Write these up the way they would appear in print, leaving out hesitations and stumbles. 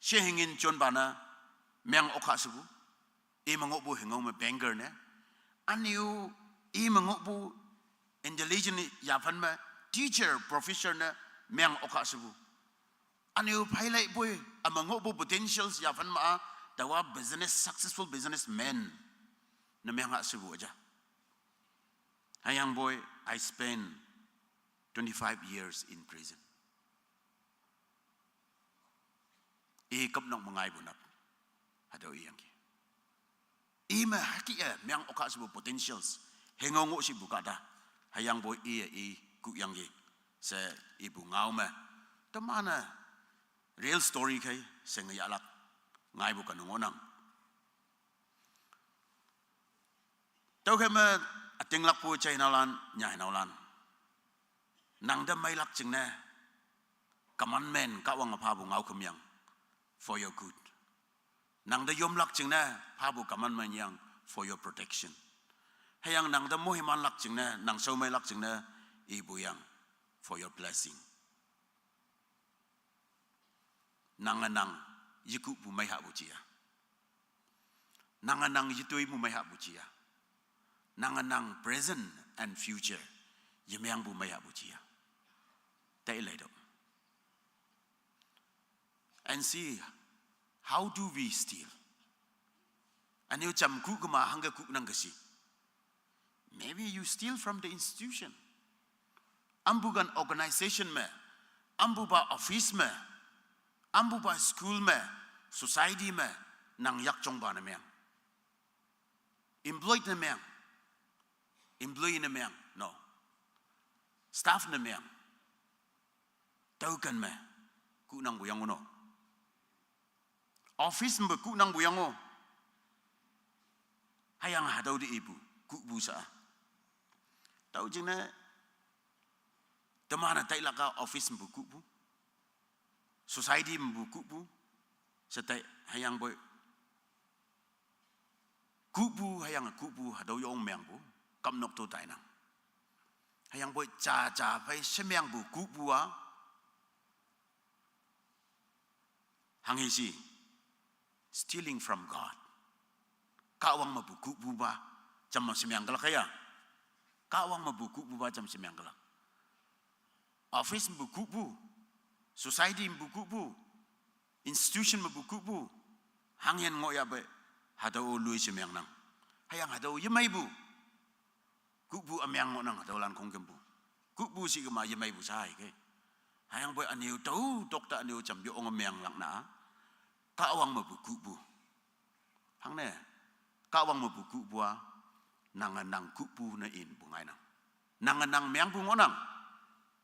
Sehingin John bana meng okasubu I mangokbu hengong me banker ne aniu I mangokbu intelligent yapan me teacher professor ne meng okasubu aniu pilot boy amangokbu potentials yapan ma dawa business successful businessmen ne meng akasubu aja hayang boy I spent 25 years in prison I cấp nong mangai bunap hadau iyang ki ima haki miang oka sebu potentials hengongo si bukada hayang boy I ku yang ki se ibu ngau ma tamana real story kai senga yalak ngai bukan ngonang tau kema ating lak pu chai nalan nyai nalan nang da mai lak ching na commandment ka wang apa bu ngau kem yang for your good. Nang da yom lak ching na pabu kaman man yang for your protection. Hayang nang da mohiman lak ching na nang so mai lak ching na ibu yang for your blessing. Nang anang yiku bu mai ha bu chia. Nang anang yitui bu mai ha bu chia. Nang anang present and future yemyang bu mai ha bu chia. Tai lai do. And see, how do we steal? And you cham ku kama hanga ku nang kasi. Maybe you steal from the institution. Ambu gan organization me, ambu ba office me, ambu ba school me, society me, nang yak chong ba na meyang. Employed na meyang. Employee na meyang. No. Staff na meyang. Taukan me, ku nang buyang uno. Office mbe ku nang buyango hayang hadau di ibu ku busa tau jena temana tai laka office mbe ku bu society mbe ku bu setai hayang boy ku bu hayang ku bu hadau yong meng bu kam nok to tai nang hayang boy cha pai semyang bu ku bu a hangisi stealing from God. Kawang mabuku buba jam semyang galak kaya. Kawang mabuku buba jam semyang galak. Office mabuku bu, society mabuku bu, institution mabuku bu. Hangyan ngoya be hadau lui semyang nang. Hayang hadau yemai bu. Kubu amyang nang hadau lan kong kembu. Kubu si kema yemai bu sai ke. Hayang boy aniu tau dokta aniu jam yo amyang lang na. Kawang mabuku bu, hang ne, kawang mabuku bua, nanganang kupu na in bungai nang, nanganang meang bungonang,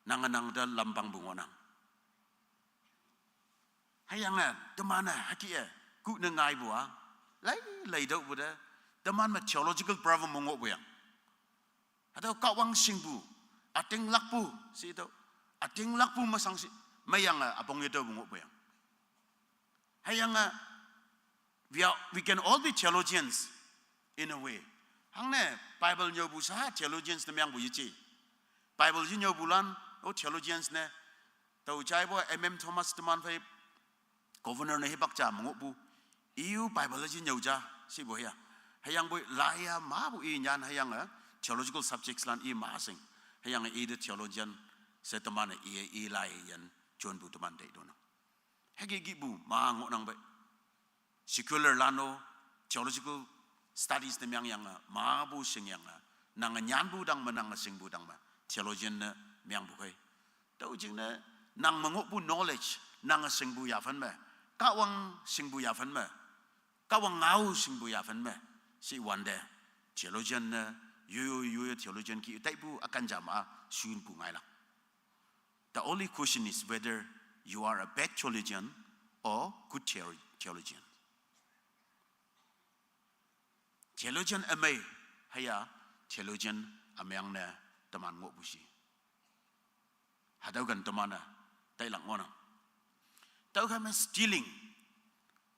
nanganang da lambang bungonang. Hayang temana haki ku nengai bua, lai dau buda, teman ma theological problem mongok buyang. Atau kawang singbu, ating lakpu si itu, ating lakpu masang si, mayang apong itu bungok buyang. Hayang we can all be theologians in a way. Hang ne Bible nyobu sa theologians ne myang bu yichi. Bible ji nyobulan o theologians ne tau chai bo Thomas teman phai governor ne hibak cha mongok bu iu Bible ji nyoja si bo ya. Hayang boy laya ma bu I nyan hayang theological subjects lan I ma sing. Hayang the theologian se teman I lai yan John bu teman dei dono. Hagi gibu ma ngok nang ba secular lano theological studies ne yang ma bu sing yang nang nyan bu dang menang sing bu dang ma theologian ne myang bu kai tau jing ne nang mangok bu knowledge nang sing bu ya fan ma ka wang sing bu ya fan ma ka wang ngau sing bu ya fan ma si wande theologian ne yu theologian ki tai bu akan jama sun bu ngai la. The only question is whether you are a bad theologian or good theologian. Theologian amai haya theologian amyang na teman ngok busi. Hadau kan temana tai lang ngona. Tau kami stealing.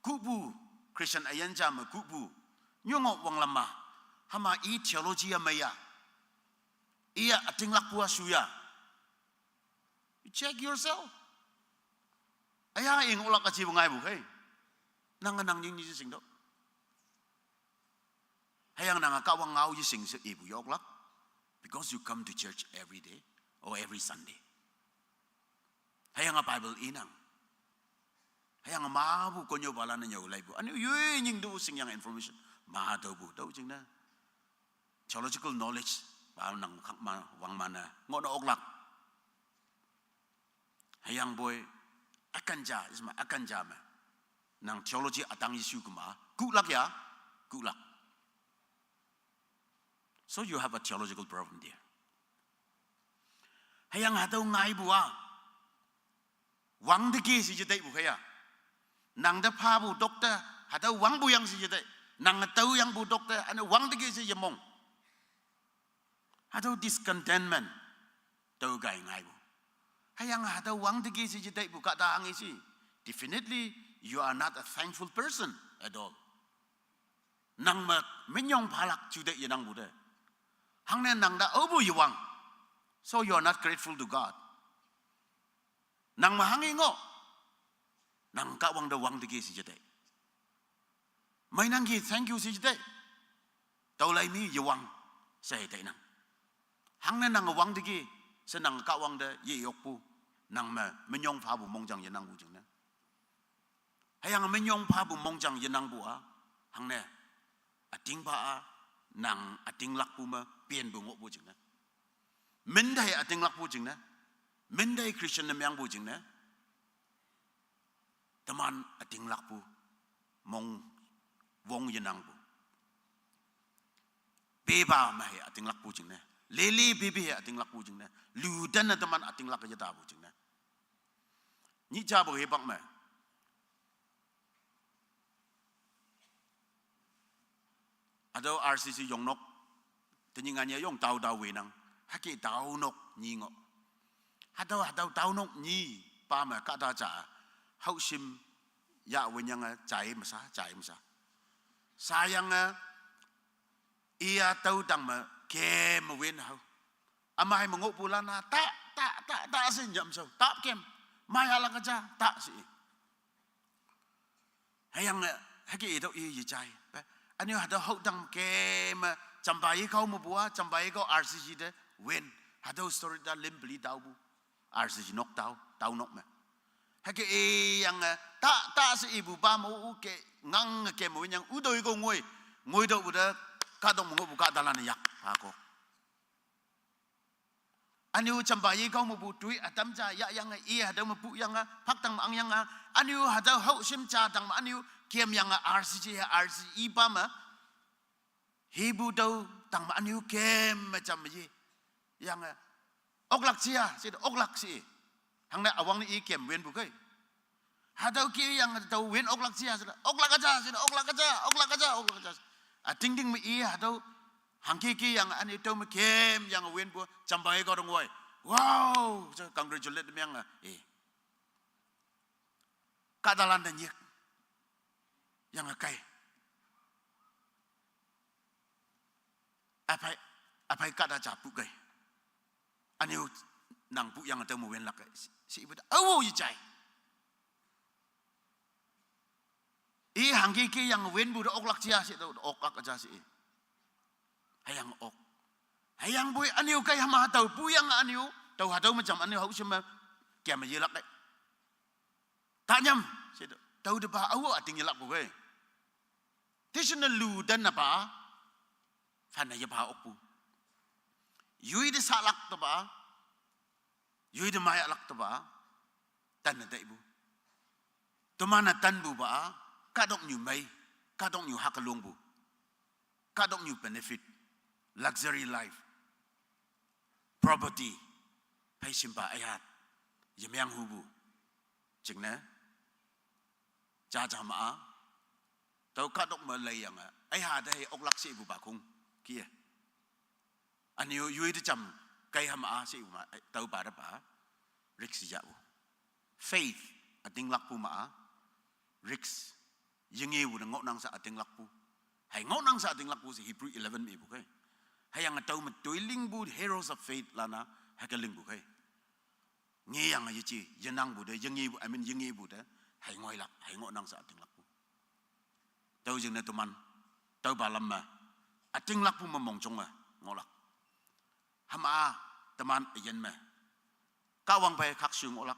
Kubu Christian ayan jam kubu nyongok wang lama hama I theology amaya. Iya ating lakpua suya. You check yourself. Aya ing ulak ka chi bu ngai bu kai. Nang ning ni sing do. Hayang nang ka wang ngau yi sing se ibu yok lak. Because you come to church every day or every Sunday. Hayang a Bible inang. Hayang a ma bu ko nyo bala na nyo lai bu. Ano yu ning do sing yang information. Ma do bu do jing na. Theological knowledge ba nang ma wang mana ngo na ok lak. Hayang boy akan ja isma akan ja ma. Nang theology atang isu kuma. Ku lak ya. Ku lak. So you have a theological problem there. Hayang hataw ngai bua. Wang de ki si jidai bu kaya. Nang da pa bu doktor hataw wang bu yang si jidai. Nang tau yang bu doktor ane wang de ki si yamong. Hataw discontentment tau gai ngai bu. Hayang hataw wang de ki si jidai bu ka da ang isi. Definitely you are not a thankful person at all. Nang ma minyong palak judai yanang bu de. Hang nen nang da obu yuwang. So you are not grateful to God. Nang mahangi ngo. Nang ka wang da wang digi si jete. May nang ki thank you si jete. Tau lai mi yuwang sa hete nang. Hang nen nang wang digi sa nang ka wang da ye yok pu. Nang ma menyong pa bu mong jang yenang bu jeng na. Hayang menyong pa bu mong jang yenang bu ha. Hang ne ating pa a nang ating lak pu ma pian bu ngok bu jeng na. Mendai ating lak bu jeng na. Mendai Christian na myang bu jeng na. Teman ating lak bu mong wong yenang bu. Beba ma he ating lak bu jeng na. Lele bebe he ating lak bu jeng na. Lu dan na teman ating lak jeta bu jeng na. Ni ja bu he bak ma. Ado RCC yong nok tenyingannya yong tau wenang haki tau nok nyingo hado tau nok nyi pa ma ka da cha hau sim ya wenyang chai masa sayang ia tau dang ma ke ma wen hau amai mengok bulana tak sin jam so tak kem mai ala ka cha tak si hayang haki itu i chai anh yêu hạt hậu đằng kem chăm bài câu một bữa chăm bài câu RCG đấy win hạt story đã lim beli tàu bu RCG nok tàu nok mà hay cái yang ta sẽ ibu ba mau cái ngang cái mau yang udoi câu ngồi đâu bữa cả đồng ngồi buka dalan yak aku anh yêu chăm bài câu một bữa tuổi atam cha ya yang i hạt một bữa yang phát tăng mang yang anh yêu hạt hậu sim cha tăng mà anh yêu kem yang RCG ipa ma hibu tau tang ma aniu kem macam ji yang oklak sia si oklak si hang na awang ni kem wen bu kai hadau ki yang tau wen oklak sia oklak aja si oklak aja a ting ting mi i hadau hang ki yang ani tau ma kem yang wen bu chambai ko dong wai wow congratulate mi yang kadalan dan yek yang akai apa kata capuk kai aniu nang pu yang temu wen lak si ibu awu yi chai i hangki ki yang wen bu ok lak cia si ok ak aja si hayang ok hayang boy aniu kai ma tau pu yang aniu tau hatau macam aniu hau sema kiam yi lak tak nyam si tau de ba awu ating yi lak bu kai tisna lu dan apa fana ya ba okpu yui de salak to ba yui de maya lak to ba tan na ibu to mana tan bu ba ka dok nyu mai ka dok nyu hakalung bu ka dok nyu benefit luxury life property pai simpa ayat yemyang hubu jingna cha ma tau kadok ma lay yang ai ha dai ok lak si bu ba kung kia ani yu de cham kai ha ma si ma tau ba da ba rik si ja bu faith ating lak pu ma riks yingi wu ngok nang sa ating lak pu hai ngok nang sa ating lak pu si Hebrew 11 mi bu kai hai yang tau ma toiling bu heroes of faith lana ha ka ling bu kai nghe yang aja chi jenang bude jengi amin jengi bude hai ngoi lak hai ngok nang sa ating lak pu tau jeng na teman tau balam ma ating lak pu memong chong ngolak hama teman ayen ma kawang pai khak sung olak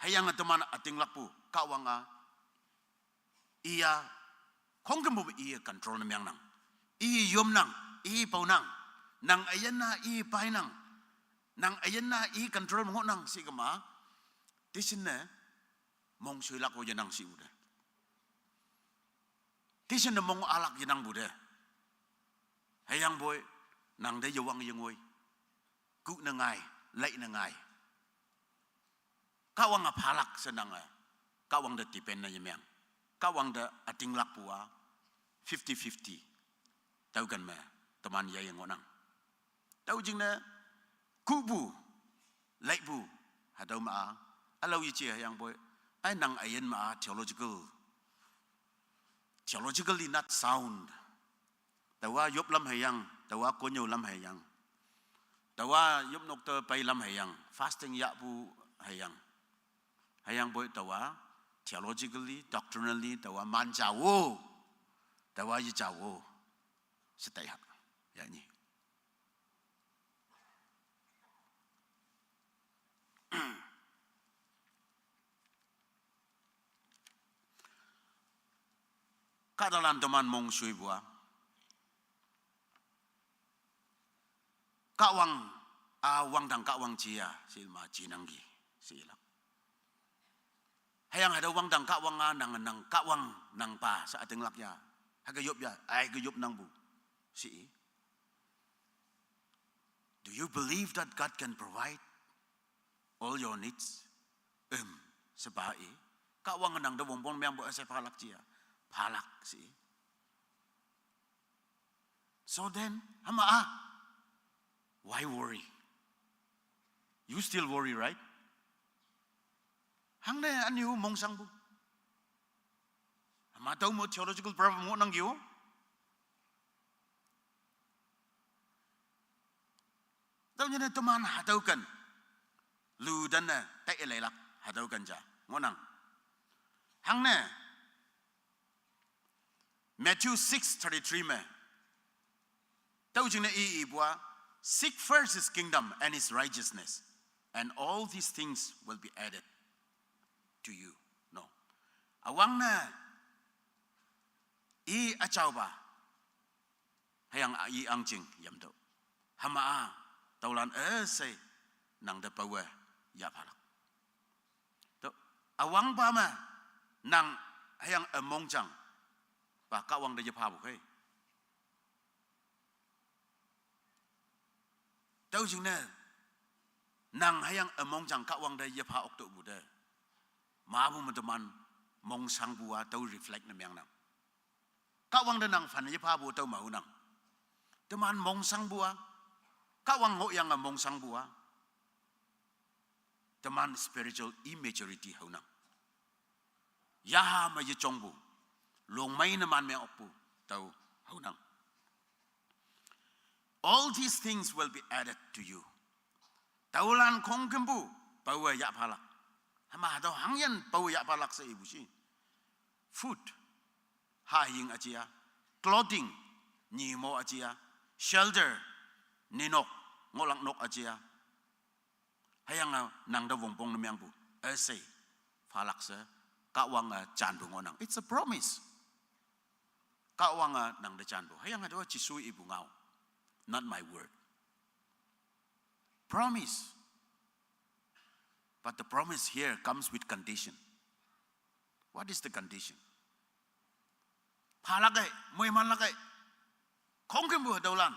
hai yang teman ating lak pu kawang iya không cái một ý control nam yang nang ý yom nang ý bau nang nang ayen na ý pai nang nang ayen na ý control mong nang si kama tisin ne mong sui lak oje nang si ude tisin ne mong alak je nang bude hayang boy nang de yawang yengoi ku na ngai lai na ngai kawang apalak senang kawang de tipen na yemang kawang da ating lak pua 50-50 tahu kan me teman ya yang ngonang tahu jing na kubu lai bu hadau ma alau yi che yang boy ai nang ayen ma theologically not sound tawa yop lam hayang tawa konyo lam hayang tawa yop nok te pai lam hayang fasting ya bu hayang boy tawa theologically, doctrinally, tawa man jawo, tawa yi jawo, setaya, ya ni. Kadalan teman mong sui bua, kawang wang dang kawang cia silma cinanggi sila. Hayang ada wang dang kawang nang kawang nang pa sa ating lakya. Hagayop ya, ay gayop nang bu. Si. Do you believe that God can provide all your needs? Sebai. Kawang nang da bongbong memang bu asa palak cia. Palak si. So then, hama why worry? You still worry, right? Hang ne aniu mong sang bu. Ma tau mo theological problem mo nang yu. Tau nyane teman hatau kan. Lu dan na tai elai lak hatau kan ja. Ngonang. Hang ne Matthew 6:33 me. Tau jing na i bua seek first his kingdom and his righteousness and all these things will be added to you. No. Awang na i achaw ba hayang i angjing yam do hama taulan say nang da pawe ya palak to awang ba ma nang hayang mongjang ba kawang da pa bu kai tau jing na nang hayang mongjang kawang da pa ok to bu de maabu teman mong sang bua tau reflect na yang nang kawang da nang fan pa bu tau mau nang teman mong sang bua kawang ho yang mong sang bua teman spiritual immaturity ho nang ya ma ye chong bu long mai na man me opu tau ho nang all these things will be added to you taulan kong kembu pawa ya pala hama do hangyan pawa ya palak sa ibu si food hahing achia clothing ni mo achia shelter ninok ngolang nok achia hayang nang da wongpong namyang bu ese falak sa kawang chan bu ngonang it's a promise kawang nang da chan bu hayang do chisui ibu ngau not my word promise. But the promise here comes with condition. What is the condition? Palagay, moy man lagay. Kong kem bu daulan.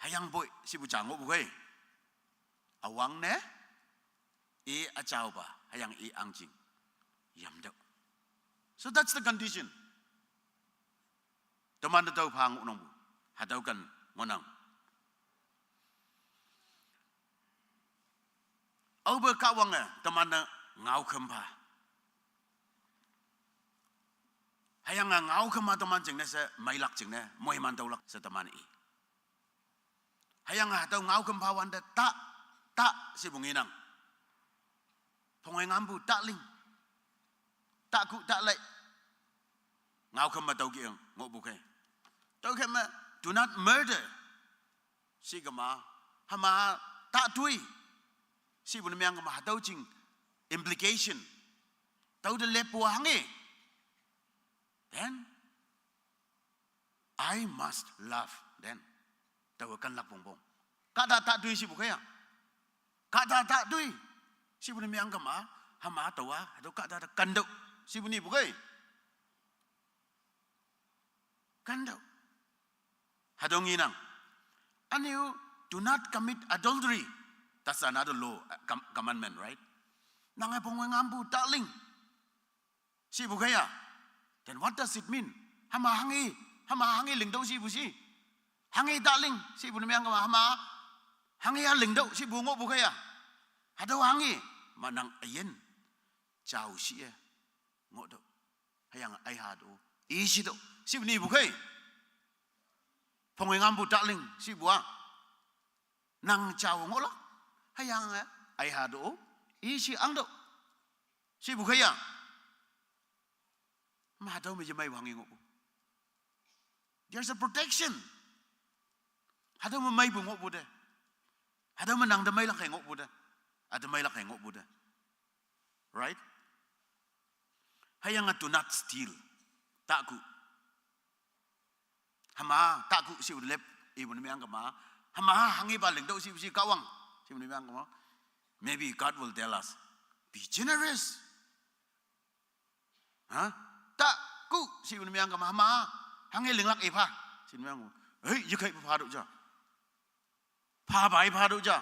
Hayang boy si bu chango bu kai. Awang ne i achaw ba hayang i angjing. Yam daw. So that's the condition. Teman daw pang unong bu. Hadaw kan ngonang. Over kawang teman ngau kempa. Hayang ngau kempa teman jeng ne se mailak jeng ne moi man tau lak se teman i. Hayang tau ngau kempa wan de ta tak si bunginang. Pengengambu tak ling. Tak ku tak lek. Ngau kema tau kiang ngok bukai. Tau kema do not murder. Si kema hama tak tui. Si bunemiang kema tau cing implication. Tau de lepo hangi. Then I must love. Then tau akan lak bongbong. Kata tak tui si bukai ya. Kata tak tui. Si bunemiang kema hama tau atau kata kanduk. Si bunyi bukai. Kandau. Hadong inang. And you do not commit adultery. That's another law, commandment, right? Nangay pengengambu takling. Si bukaya. Then what does it mean? Hama hangi lingdaw si busi. Hangi takling. Si bunamiyang kama hama. Hangi lingdaw si bungo bukaya. Hadaw hangi. Manang ayen. Chao siya. Ngodo. Hayang ay hado. Isi do. Si buni bukai. Pengengambu takling si buah. Nang chao ngola. Hayang ay hado. Isi angdo. Si bukaya. Mahadaw medyo may wangi ngopo. There's a protection. Hadaw may bungo buda. Hadaw manang damay lang kay ngopo buda. Adamay lang kay ngopo buda. Right? Hayang do not steal. Taku. Hama taku si ulep ibu ni miang kama. Hama hangi baling do si kawang. Si ni miang kama. Maybe God will tell us, be generous. Huh? Taku si ni miang kama hama hangi linglak ipa. Si ni miang, hey, yikai pa do ja. Pa bai pa do ja.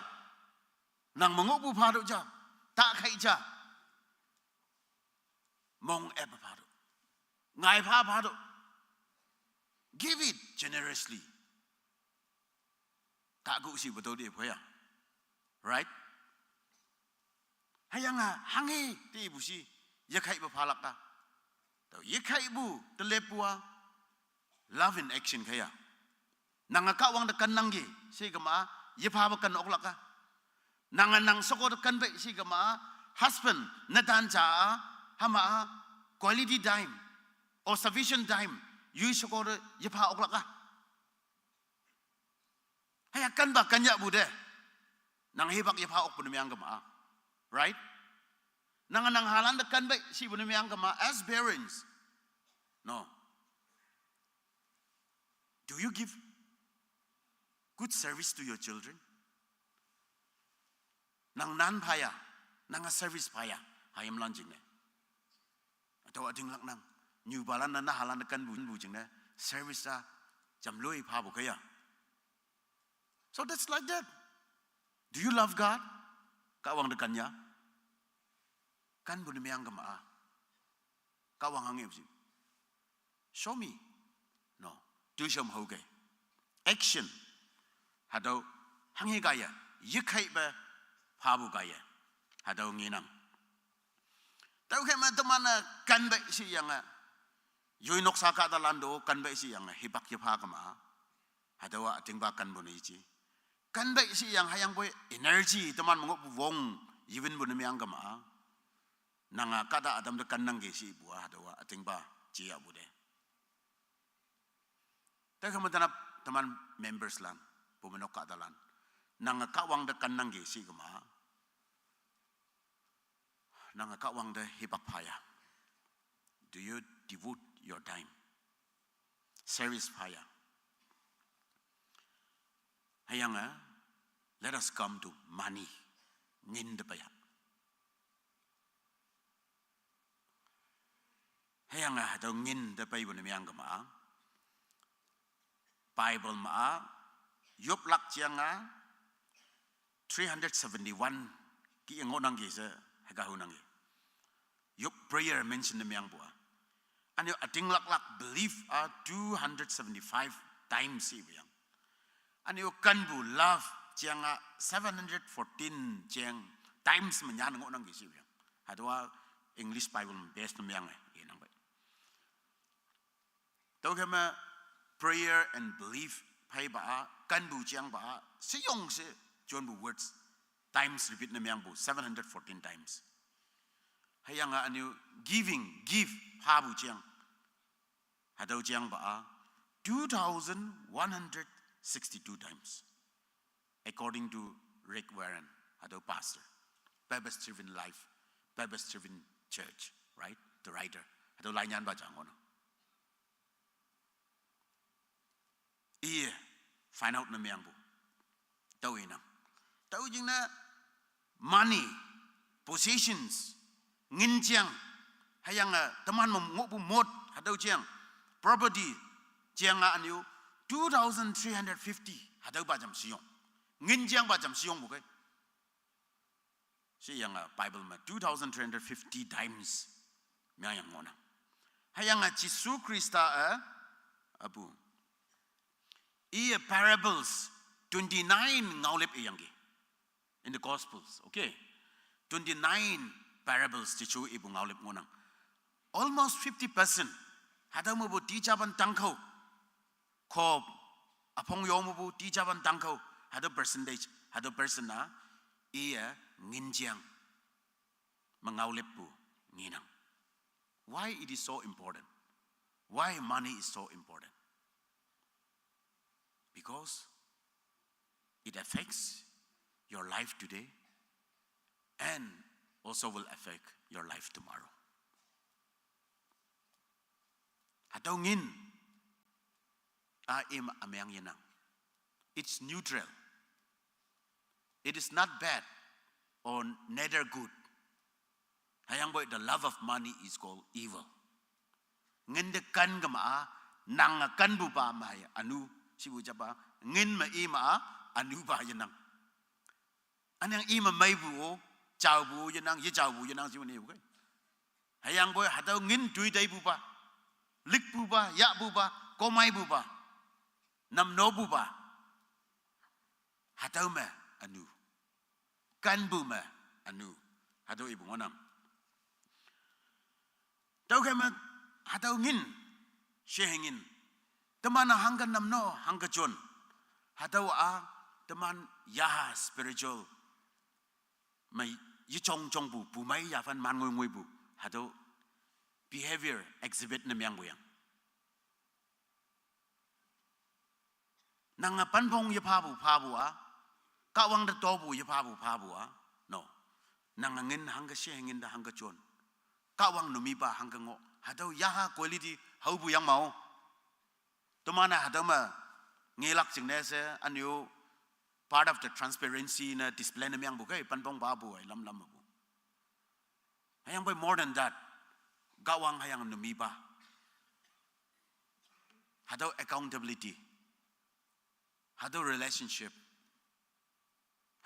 Nang mengobu pa do ja. Tak kai ja. Mong eba pa do. Ngai pa do. Give it generously. Tagu si betul dia punya, right? Hayang hangi ti ibu si, yakai bapalak ta. Tahu yakai ibu telepua, love in action kaya. Nangakawang dekan nanggi, si kema, yapabakan oklak ka. Nanganang sokor dekan baik si kema, husband natan caa, hama quality time or sufficient time. You sokor yapa oklak ka. Hayakan ba kanya bude. Nang hibak yapa ok bunemiang kama. Right? Nang halan dekan baik si bunemiang kama as parents. No. Do you give good service to your children? Nang nan paya, nang service paya, hayam lanjing ne. Atau ading lak nang. New balan na halan dekan bujing na service sa jamloi pa bukaya. So that's like that. Do you love God? Kawang dekannya? Kan bunemiang kama. Kawang hangib si. Show me. No. Do some hoge. Action. Hadaw hangi gaya. Yikai ba pa bukaya. Hadaw nginang. Tahu kaya teman kan baik si yang Yoi nok saka talando kan baik si yang hibak yapa kama. Hadawa ating bakan bunici. Kan baik si yang hayang boy energy teman mengop wong even bunemiang kama. Nanga kada adam dekan nangge si buah hadawa ating ba cia bude. Tahu kaya teman members lan pumenok kadalan. Nanga kawang dekan nangge si kama. Nanga kawang de hibak paya. Do you devote your time? Service fire. Hayang let us come to money. Ngin de paya. Hayang hadaw ngin de pay bunemiang kama. Bible ma yop lak chiang 371 ki ngonang gi se hagahunang gi. Yop prayer mention nemiang bua. And you ating lak believe 275 times si biang. And you kanbu love chiang 714 chiang times menyan ngonang gi si biang. Hadwa English Bible best nemiang inang bai. Tau kema prayer and belief pai ba kanbu chiang ba siyong se John bu words times repeat na miyang bu 714 times. Hayang anu giving give habu chiang. Hadaw chiang ba 2,162 times. According to Rick Warren, hadaw pastor, purpose-driven life, purpose-driven church, right? The writer. Hadaw lainyan ba jang ono? Iya, find out na miyang bu. Tahu inang. Tahu jing na money, possessions, ngin chiang, hayang teman ngopu mod hadaw chiang, property chiang anu 2,350 hadaw ba jam siong, ngin chiang ba jam siong bukai? Siyang Bible ma 2,350 times miyang ngona. Hayang Jisu Krista abu. Iya parables 29 ngaulip iyangi in the Gospels, okay? 29 parables Jisu ibu ngaulip ngonang. Almost 50% hadaw mo bu di jaban tangkau, ko apong yo mo bu di jaban tangkau hadaw percentage hadaw person na iya nginjiang mengaulip bu nginang. Why it is so important? Why money is so important? Because it affects your life today and also will affect your life tomorrow. Hadaw ngin im amyang yanang. It's neutral. It is not bad or neither good. Hayang boy, the love of money is called evil. Ngin de kan gama nang kan bu ba mai anu sibu jaba ngin ma ima anu ba yanang. Anang ima mai bu chao bu yanang ye chao bu yanang sibu ne bu kai. Hayang boy hadaw ngin tui dai bu ba. Lik bu ba, ya bu ba, komai bu ba. Nam no bu ba. Hadaw ma anu. Kan bu ma anu. Hadaw ibu ngonam. Tahu kemat hadaw ngin syehingin. Teman hangga nam no hangga jon. Hadaw teman yaha spiritual. Mai yichong chong bu mai yafan man ngoi bu. Hadaw behavior exhibit na miyang buyang. Nang panpong yapabu kawang da tobu yapabu no. Nang ngin hangga syehingin da hangga jon. Kawang numiba hangga ngo. Hadaw yaha quality hau buyang mau. Tumana hadaw ma ngilak sing nese anyo part of the transparency na display na miyang bukay panpong babu ay lam bu. Hayang boy more than that. Gawang hayang numiba. Hadaw accountability. Hadaw relationship.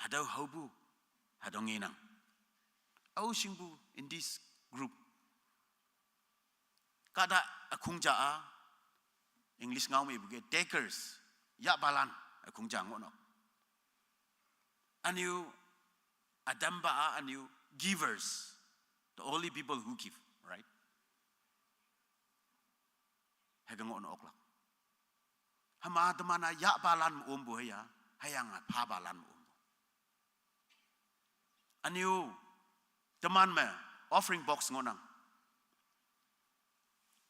Hadaw haubu. Hadaw nginang. Au singbu in this group. Kada akung jaa English ngau mi buge takers ya balan akung jaa ngono. Anu adamba anu givers, the only people who give, right? Hagang ngono oklak. Hama temana ya balan umbu ya hayang pa balan umbu. Anu teman me offering box ngonang.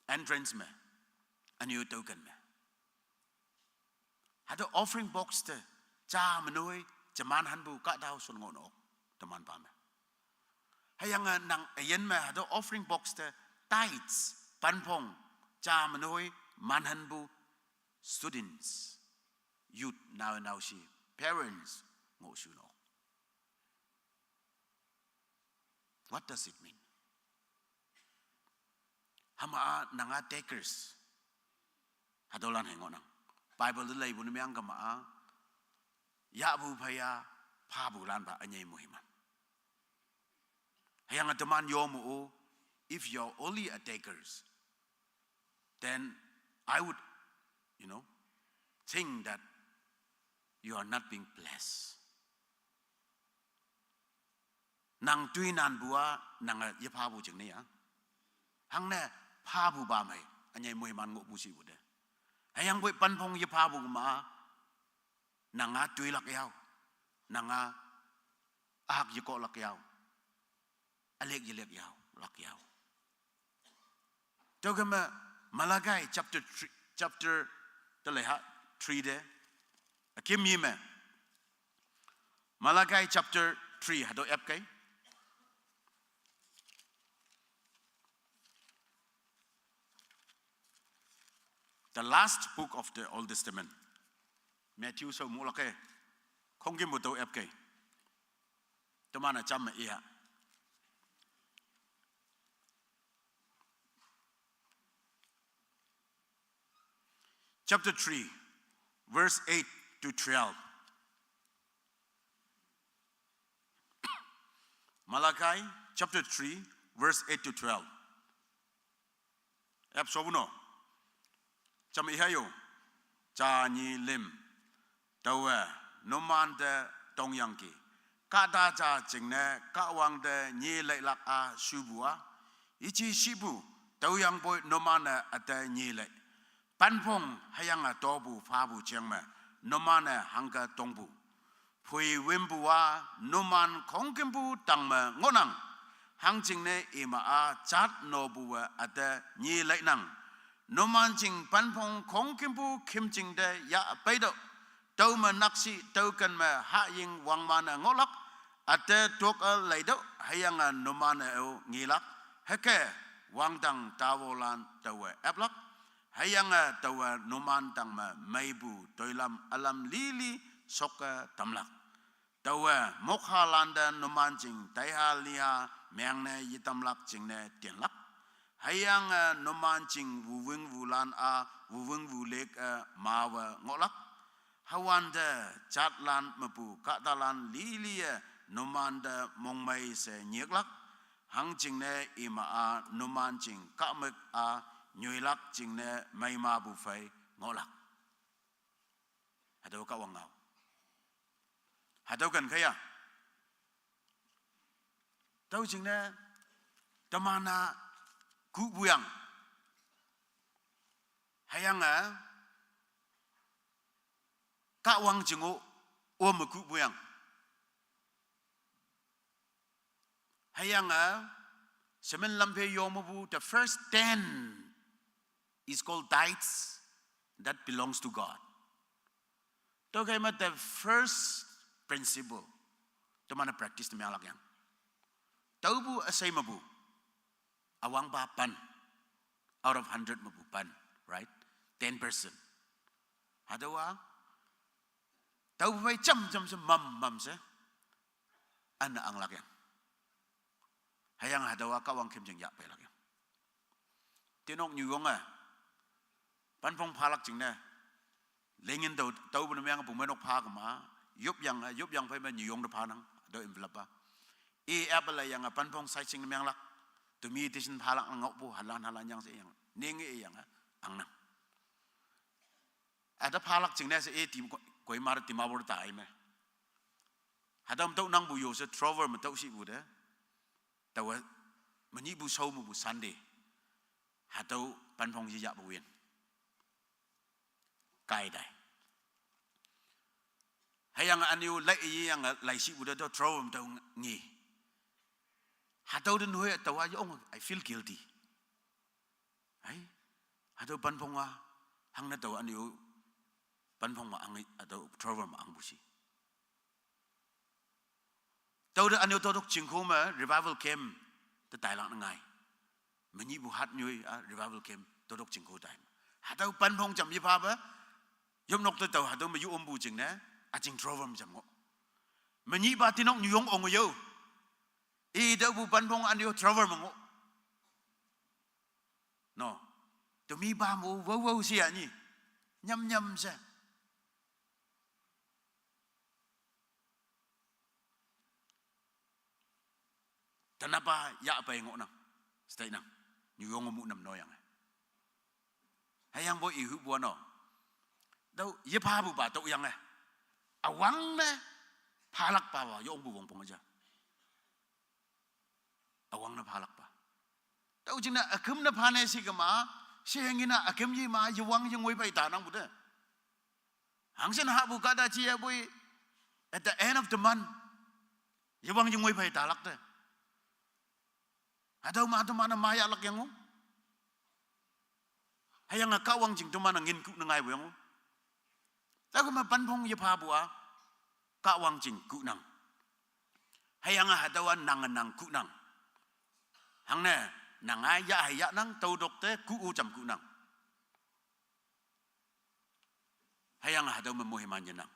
Entrance me, a new token me. Had the offering box te, cha manoi, jaman hanbu kat daw sun ngono, teman pa me. Hayang nang ayen me had the offering box te, tithes, panpong, cha manoi, man hanbu, students, youth now she, parents, ngo shuno. What does it mean? Hama nanga takers. Hadolan hengonang. Bible dilay bu nimyang kama ya bu phaya pa bu lan ba anyay muhiman. Hayang teman yo mu if you're only a takers, then I would, think that you are not being blessed. Nang tuinan bua nang yepa bu jeng ni ya. Hang ne pa bu ba mai anyay muhiman ngo bu si bu de. Hayang boy panpong yepa bu ma nanga tuilak yaw. Nanga ahak yiko lak yaw alek yelek yaw lak yaw togama Malagai chapter teleha 3 de akim yime Malagai chapter 3 hado ep kai the last book of the Old Testament Matthew so mulake khongkim buto ep kai tamana cham iya chapter 3 verse 8 to 12 Malachi chapter 3 verse 8 to 12 ep sobuno cham ihayo cha ni lim tawa noman de tongyang ki ka da cha jing ne ka wang de ni lai lak a subua ichi shibu tawyang boy noman ata ni lai panpong hayang a tobu phabu chengma noman hangka tongbu phui wimbua noman kongkembu tangma ngonang hangjing ne ima a chat nobua ata ni lai nang noman jing panpong kongkembu kimjing de ya paido tau ma naksi tau kan ma ha ying wang mana ngolak ate tok a laido hayang a nomana o ngilak heke wang dang tawolan tawe aplak hayang a tawa noman dang ma maibu toilam alam lili soka tamlak tawa mokhalanda noman jing taiha liha mengne yitamlak jingne tianlak hayang a noman jing wuwing wulan a wuwing wulek a mawa ngolak hawanda chatlan mapu katalan lilia nomanda mongmai se nyeklak hangjingne ima a nomanjing kamek a nyuilak jingne maima bu fai ngolak hado ka wangau hado kan kaya tau jingne tamana ku buyang hayanga ka wang jingo o maku buyang hayanga semen lampe yomabu the first 10 is called tithes that belongs to God to kay the first principle to mana practice to malak yang taubu asay mabu awang papan out of 100 mabu pan right 10% hadawa tau bai cham se mam se ana ang lakyang hayang hadawa ka wang kim jing ya pe lakyang tinok nyugong a panpong phalak jing ne lengin tau bu myang bu menok pha ma yup yang pai ma nyugong de phanang do envelope e apala yang panpong sai sing myang lak to mi tisin phalak ngok bu halan yang se yang ning e yang ang na ada phalak jing ne se e tim koi mar timabor tai me hadam tau nang bu yo se trover ma tau si bu de tawa mani bu sau mu bu sunday hadau panpong ji ya bu wen kai dai hayang aniu lai yi yang lai si bu de trover ma tau ngi hadau den hoi tawa yong I feel guilty ai hadau panpong wa hang na tawa aniu panpong ma ang atau trover ma ang busi tau da anu todok jingko ma revival camp te tailang ngai mani bu hat nyui revival camp todok jingko tai hatau panpong jam yipa ba yom nok te tau hatau ma yu bu jing na a jing trover ma jam ngo mani ba tinok nyong ong yo e da bu panpong anu trover ma ngo no to mi ba mo wo si ani nyam se Kenapa ya apa yang ngok nang? Stay nang. Nyuong mu nam noyang. Hayang boy ihu buano. Dau ye pa bu ba tau yang awang ne palak pa wa yong bu wong pong aja. Awang na palak pa. Dau jina akem na pane si kama si hengina akem yi ma yuwang yung way pa itanang buda. Hangsen ha bu kada chi ya boy at the end of the month Yawang yung mo'y pa'y talak te. Adaw mana maya lak yang mo. Hayang nga kawang jing tumana ngin ku na ngay mo yang mo. Tago mapanpong yapabua, kawang jing ku nang. Hayang nga hadawan nang ku nang. Hang ne, nangaya haya nang tau dokte ku ucam ku nang. Hayang nga hadaw mamuhiman nang.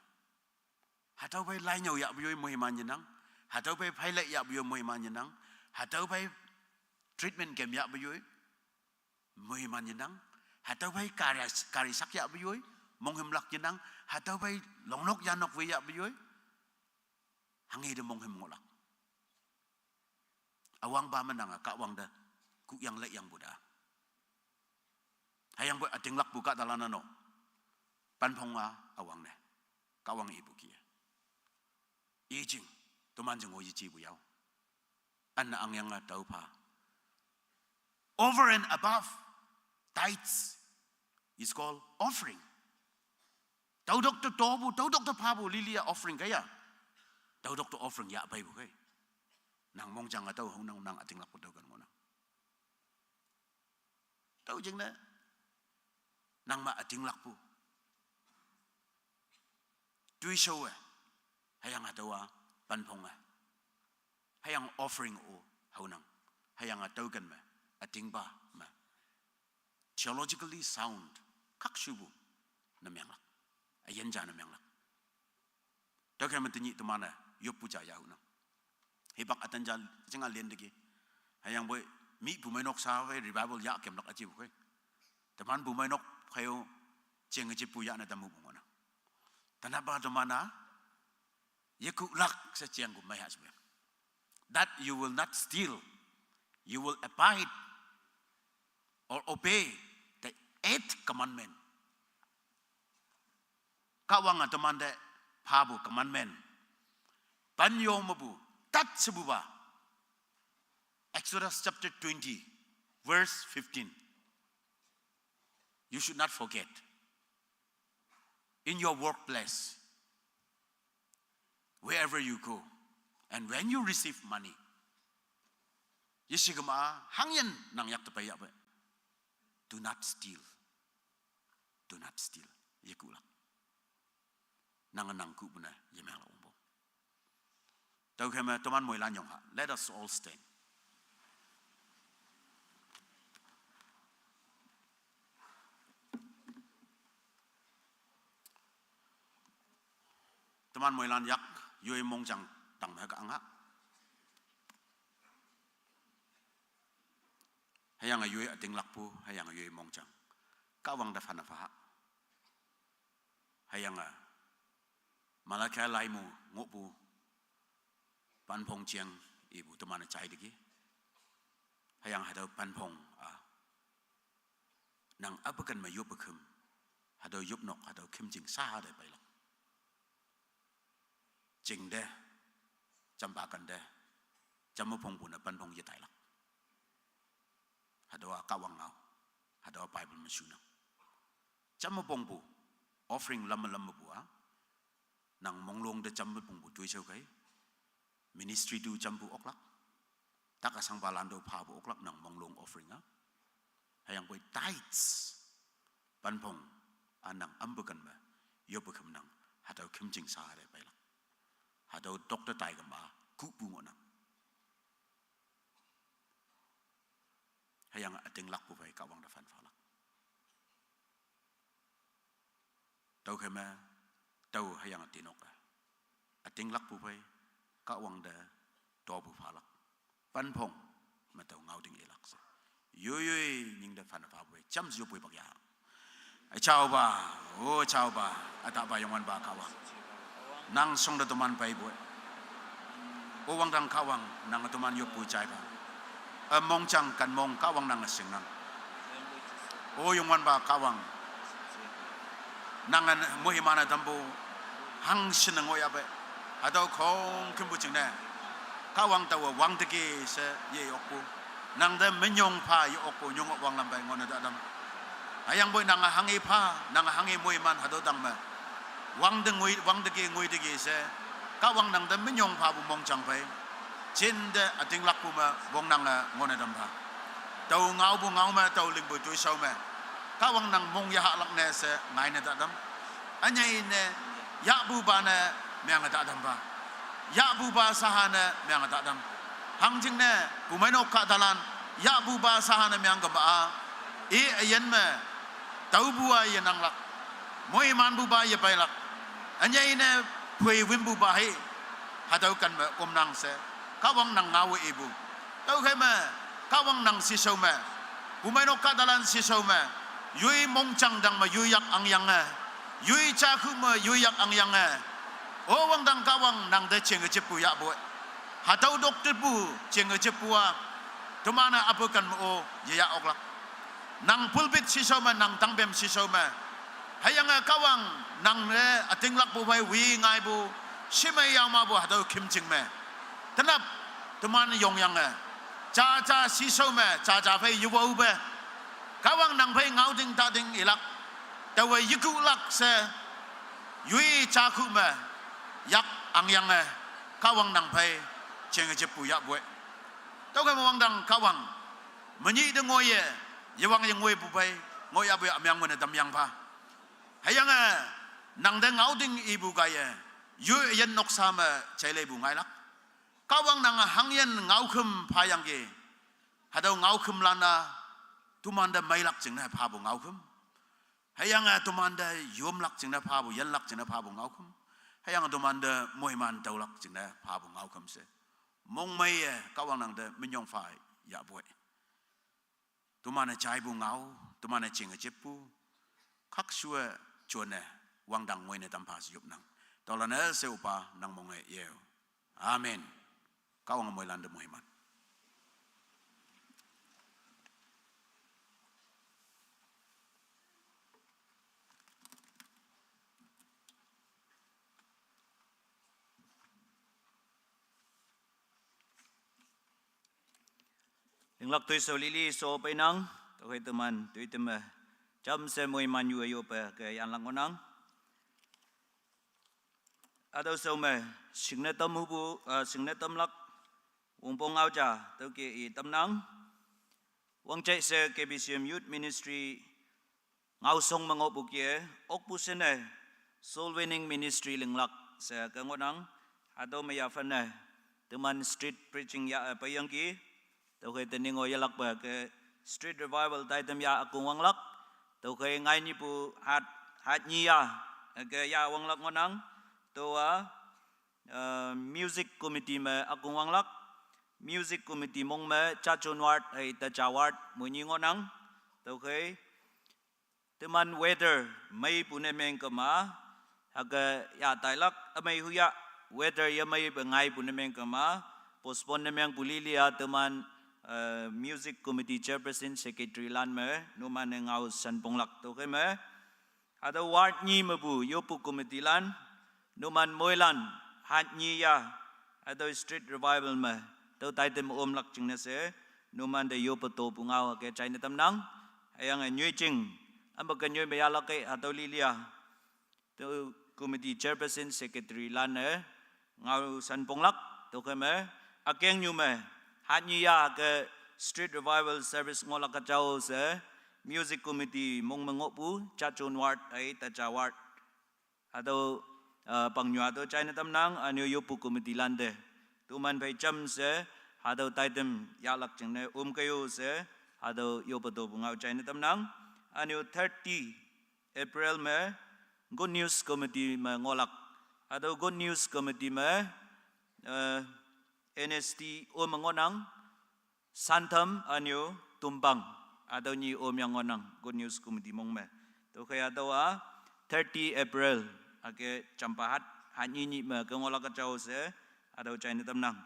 Hadaw bay lainyaw ya buyoy muhiman nang. Hadaw bay pilot ya buyoy muhiman nang. Hadaw bay treatment game ya buyoy muhiman nang. Hadaw bay karisak ya buyoy monghimlak nang. Hadaw bay longnok yanok we ya buyoy hangi de monghim ngolak. Awang ba man nga kawang da ku yang le yang buda. Hayang boy ating lak buka dalana no. Panpong awang ne. Kawang ibu kia. Ijing tumanjing o yici bu yao. Anna ang yang tau pa. Over and above tithes is called offering. Tau doktor tobu, tau doktor pabu lilia offering kaya. Tau doktor offering ya bai bu kay. Nang mong jang atau hong nang ating lak tau kan mo nang. Tau jing na nang ma ating lak pu. Tui show hayang atawa panpong hayang offering o haunang hayang ataugan ma ating ba ma theologically sound kakshubu na menglak ayan jana menglak taugan mantinyi tumana yopu ja yaunang hibak atanjal jingal lendegi hayang boy mi bumainok sawe revival ya kemlak aji bukai teman bumainok kayo jeng jipu ya na tamu bungona tanaba domana yeku lak sa chiang ko may hasbe that you will not steal, you will abide or obey the 8th commandment. Kawang ataman de pabu commandment panyo mabu tat sebuba. Exodus chapter 20 verse 15. You should not forget. In your workplace, wherever you go, and when you receive money, yisigama hangyan nang yak tapaya ba? Do not steal. Do not steal. Yakulak. Nanganang ku buna yemela umbo. Tau kema toman mo ilan yung ha. Let us all stand. Teman mo ilan yak yoy mong jang tang maga anga. Hayang yoy ating lakpu hayang yoy mong jang. Kawang da fana faha. Hayang malaka lai mo ngopu panpong chiang ibu teman chai digi. Hayang hadaw panpong nang abakan ma yobakum hadaw yopnok hadaw kim jing sa hadaw bailok. Jing de, jambakan de, jamupong puna panpong yitai lak. Hadawa kawang ngau, hadawa Bible masunang. Jamupong pu, offering lama bua, nang monglong de jamupong pu tuisau kay, ministry du jambu oklak, takasang balando pabu oklak nang monglong offering hayang boy tithes, panpong anang ambukan ma, yobukam nang hadaw kimjing sa hadaw bailak. Hadaw doktor tay gamba kupu mo nang hayang ating lakpo bay kawang da fan falak tau kema tau hayang atinok ating lakpo bay kawang da dobu falak panpong mataw ngau ding ilak sa yoy ning da fan fa bay cham zyo boy bagya ai chao ba ata ba yongwan ba kawang nang song da tuman pai boy o wang dang kawang nang tuman yo pu chai ba mong chang kan mong kawang nang sing nang o yung wan ba kawang nang mo himana dambo hang shin ng oya ba adaw kong kim bu ching ne kawang ta wang de ge se ye yok pu nang da menyong pa yo ok pu nyong wang lam ba ngon da dam ayang boy nang hangi pa nang hangi mo himan hadaw dang ma wang de ge ngoi de ge se kawang nang de minyong pa bu mong chang pai chin de ating lak pu ma bong nang ngone dam pa tau ngau bu ngau ma tau ling bu tu sau ma kawang nang mong ya lak ne se ngai ne da dam anyai ne ya bu ba ne myang da dam pa ya bu ba sahana myang da dam hang jing ne bu mai no ka dalan ya bu ba sahana myang ga ba e ayen ma tau bua ye nang lak moi man bu ba ye pai lak anyai ne pui wim bu ba hi hadau kan ma om nang se kawang nang ngau ibu tau khai ma kawang nang si sau ma bu mai no ka dalan si sau ma yui mong chang dang ma yui yak ang yang yui cha khu ma yui yak ang yang o wang dang kawang nang de cheng che pu ya bo hadau dokter bu cheng che pu a to mana apu kan mo ye ya ok lak nang pulpit si sau ma nang tang bem si sau ma hayang kawang nang ne ating lak bu bai wi ngai bu simai yang ma bu hadau kim ching me tanap to man yong yang cha cha si sau ma cha cha phai yu wo be kawang nang phai ngau ding ta ding ilak ta wei yiku lak se yui cha khu ma yak ang yang kawang nang phai cheng che pu ya bo tau ka mawang dang kawang menyi de ngoye yewang yang ngoi bu bai ngoi abu amyang ngone dam yang pa hayang nang de ngau ding ibu ga ye yu yen nok sa ma chai bu ngai lak kawang nang hang yen ngau khum pha yang ge hadau ngau khum lana tumanda mai lak ching na pha bu ngau khum hayang tumanda yom lak ching na pha bu yen lak ching na pha bu ngau khum hayang tumanda moi man tau lak ching na pha bu ngau khum se mong mai kawang nang de minyong phai ya boy tumana chai bu ngau tumana ching che pu khak shua chuan wang dang ngoi ne tam pa yup nang tolana se upa nang mong ye amen kawang moi lan de moi man Ling lak tui so lili so pe nang to kai teman tui tem jam se moi man yu yo pe ke yan lang ngonang ado so me singne tam hu bu singne tam lak wong pong ngau cha to ke i tam nang wang chai se KBCM Youth Ministry ngau song mangop bu ke ok pu se ne soul winning ministry ling lak se ke ngonang ado me ya fan ne teman street preaching ya pa yang ki tau kai tening o yalak ba ke street revival tai tem ya akung wang lak tau kai ngai ni pu hat ni ya ke ya wang lak ngonang to music committee me akung wang lak music committee mong me cha chon ward ai ta cha ward mu ni ngonang tau kai teman weather mai pu ne meng ka ma aga ya tai lak amai hu ya weather ya mai ba ngai pu ne meng ka ma postpone ne meng pulilia teman music committee chairperson secretary lan me no man ngau san pong lak to ke me ada ward ni mabu yopu committee lan no man moilan hat ni ya ada street revival me to tai tem om lak ching ne se no man de yopu to pu ngau ke chai ne tam nang ayang nyui ching am ba nyui me ya lak ke atau lilia to committee chairperson secretary lan ne ngau san pong lak to ke me akeng nyu me hat ni ya ke street revival service ngolak ka chao se music committee mong mangop pu cha chon ward ai ta cha ward ado pang nyu ado chai na tam nang anyo yo pu committee lande tu man bai cham se ado tai tem ya lak ching ne kayo se ado yo pa do ngau chai na tam nang anyo 30 April me good news committee me ngolak ado good news committee me NST o mangonang santam anyo tumbang ado ni o mangonang good news committee mong me to kaya to 30 April ake champahat hanyi ni me ke ngola ka chau se ado chai ni tam nang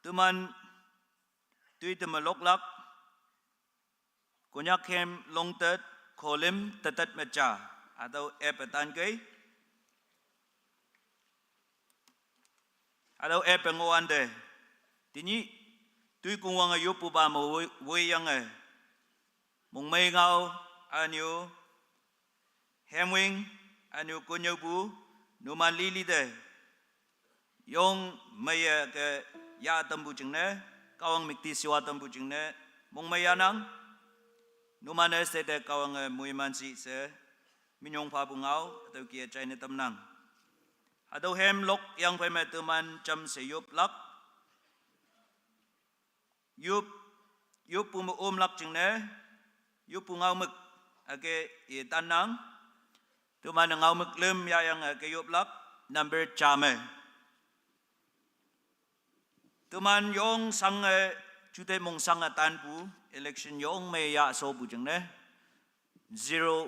tuman tui temalok lak konyak kem longtet kolim tetet mecha atau epetan kai atau epengoan de tini tui kungwang ayo pu ba mo wei yang mong mai ngau anyo hemwing anu kunyo bu numan lili de yong maya ke ya tambu jingne kawang mikti siwa tambu jingne mong maya nang numan este de kawang muiman si se minyong pa bungao atau kia china tamnang atau hem lok yang phải mà tuman chăm se yup lak yup pu lak jingne yup pu ngau mực ake i tanang tuman ngau mực lem ya yang ke yup lak number chame tuman yong sang chute mong sang tan pu election yong me ya so bu jingne zero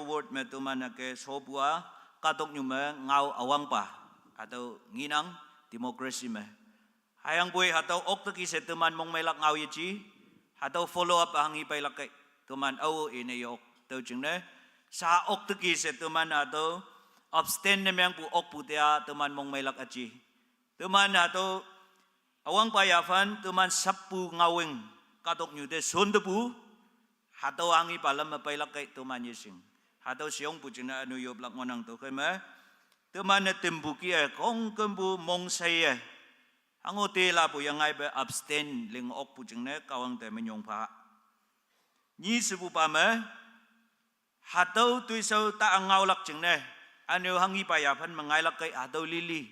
word me tuman ake so bua katok nyume ngau awang pa atau nginang demokrasi me hayang boy atau oktaki se tuman mong melak ngau yichi atau follow up hangi pai lakai tuman au ine yok tau jingne sa oktaki se tuman atau abstain ne yang pu ok putia tuman mong melak achi tuman atau awang pa yafan tuman sapu ngawing katok nyude sundepu atau hangi palam pai lakai tuman yising atau siong pu jina anu yob lak ngonang to kema tuman ne tembuki kong kembu mong saya angote la pu yang ai be abstain ling ok pu jingne kawang te menyong pa ni sebu pa me hatau tuisau ta angau lak jingne anu hangi pa ya phan mangai lak kai atau lili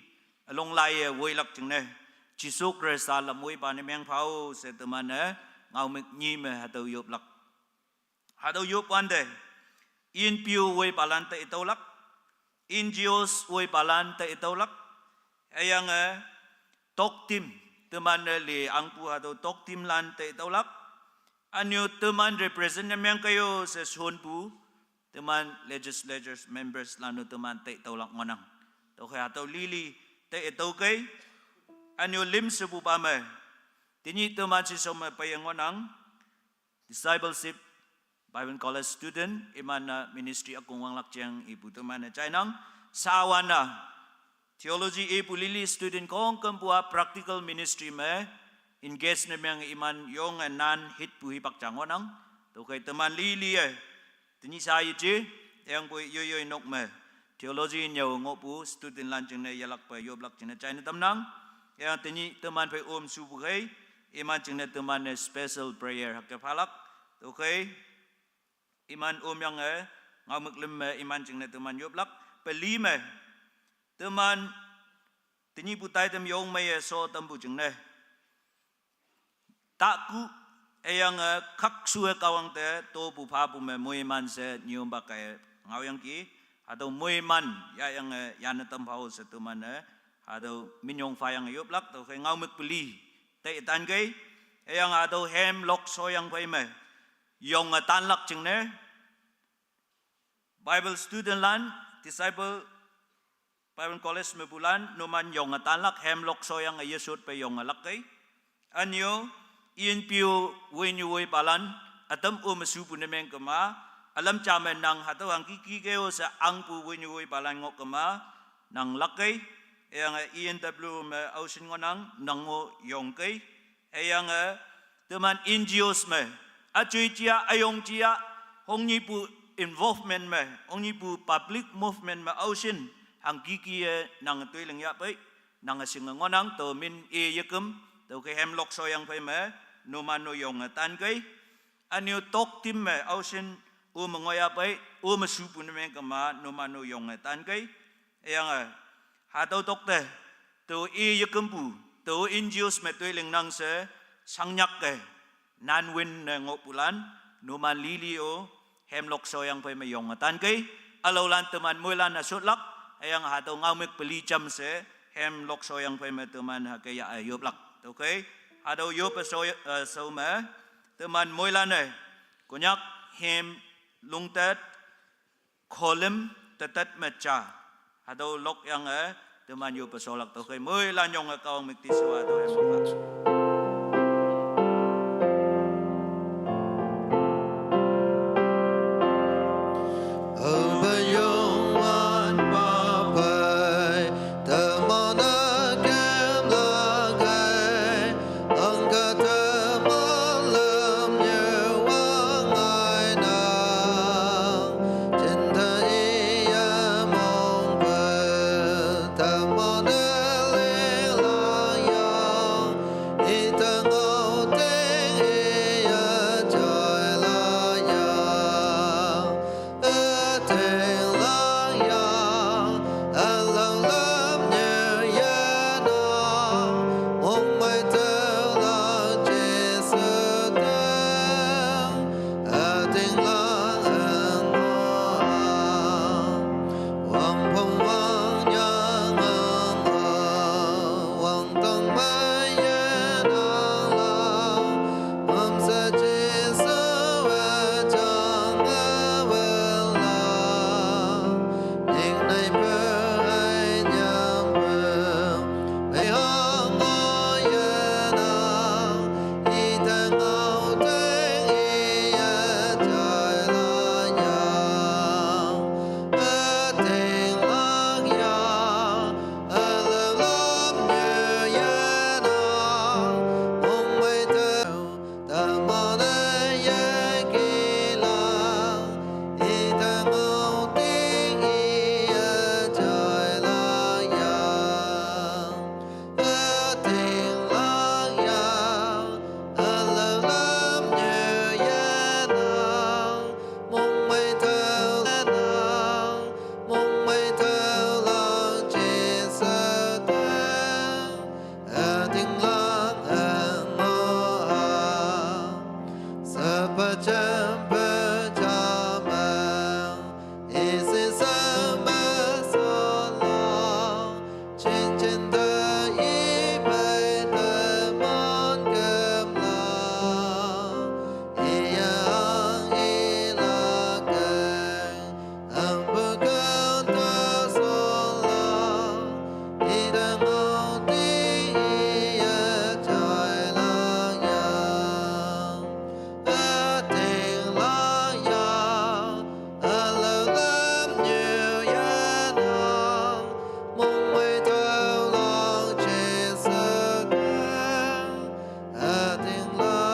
along lai woi lak jingne jisu krista la moi pa ne meng phao se tuman ne ngau mek ni me hatau yob lak hatau yob wan de in piu woi palan te itolak in jios woi palan te itolak ayang tok tim teman le angpu atau tok tim lan te itolak anyo teman represent yang kayo sa sunpu teman legislators members lanu teman te itolak ngonang to kaya atau lili te itokay anyo lim sebu pame tini teman si soma payangonang discipleship Bible College student iman ministry akong wang lakjang ibu teman China sawana theology ibu lili student kong kempua practical ministry me engage na yang iman yong nan hit pu hipak changonang to kay teman lili tini sai ji yang pu yo nok me theology nyaw ngopu student lanjang na yalak pa yob lak China tamnang yang tini teman pe subu kay iman jing teman special prayer hakapalak to kay iman yang ngau muklim iman jing teman yoblak peli me teman tini putai tem yong me so tambu jing ne takku yang khak suwe kawang te to bu pha bu me moi man se nyum ba kai ngau yang ki atau moi man ya yang yan tam phao se teman atau minyong fa yang yoblak to kai ngau muk peli te tan kai yang atau hem lok so yang pai me yong tan lak jing ne Bible student lan disciple Bible college me bulan numan yong tan lak hem lok so yang yesut pe yong lak kai anyo in piu wenyu wei palan atam masu pu ne meng kema alam chamen nang hatau ang kiki keo sa ang pu wenyu wei palan ngok kema nang lak kai yang ENW me ausin ngonang nango yong kai yang teman NGOs me achui chia ayong chia hong ni pu involvement me ongi pu public movement me ausin hang kiki nang tui leng ya pai nang sing ngonang to min yakum to ke hem lok so yang pai me no man no yong tan kai anyo tok tim me ausin mengoya pai masu pu ne me kama no man no yong tan kai yang ha to tok te to yakum pu to injus me tui leng nang se sangnyak ke nan win ngopulan no man lili hem lok so yang pai mayong tan kai alo lan teman mulan asut lak yang hatau ngau mek peli jam se hem lok so yang pai teman ha kai ayub lak okay atau yob so ma teman mulan konyak hem lungtet kolem tetet mecha atau lok yang teman yob so lak okay mulan yong kau mek ti so atau hem lok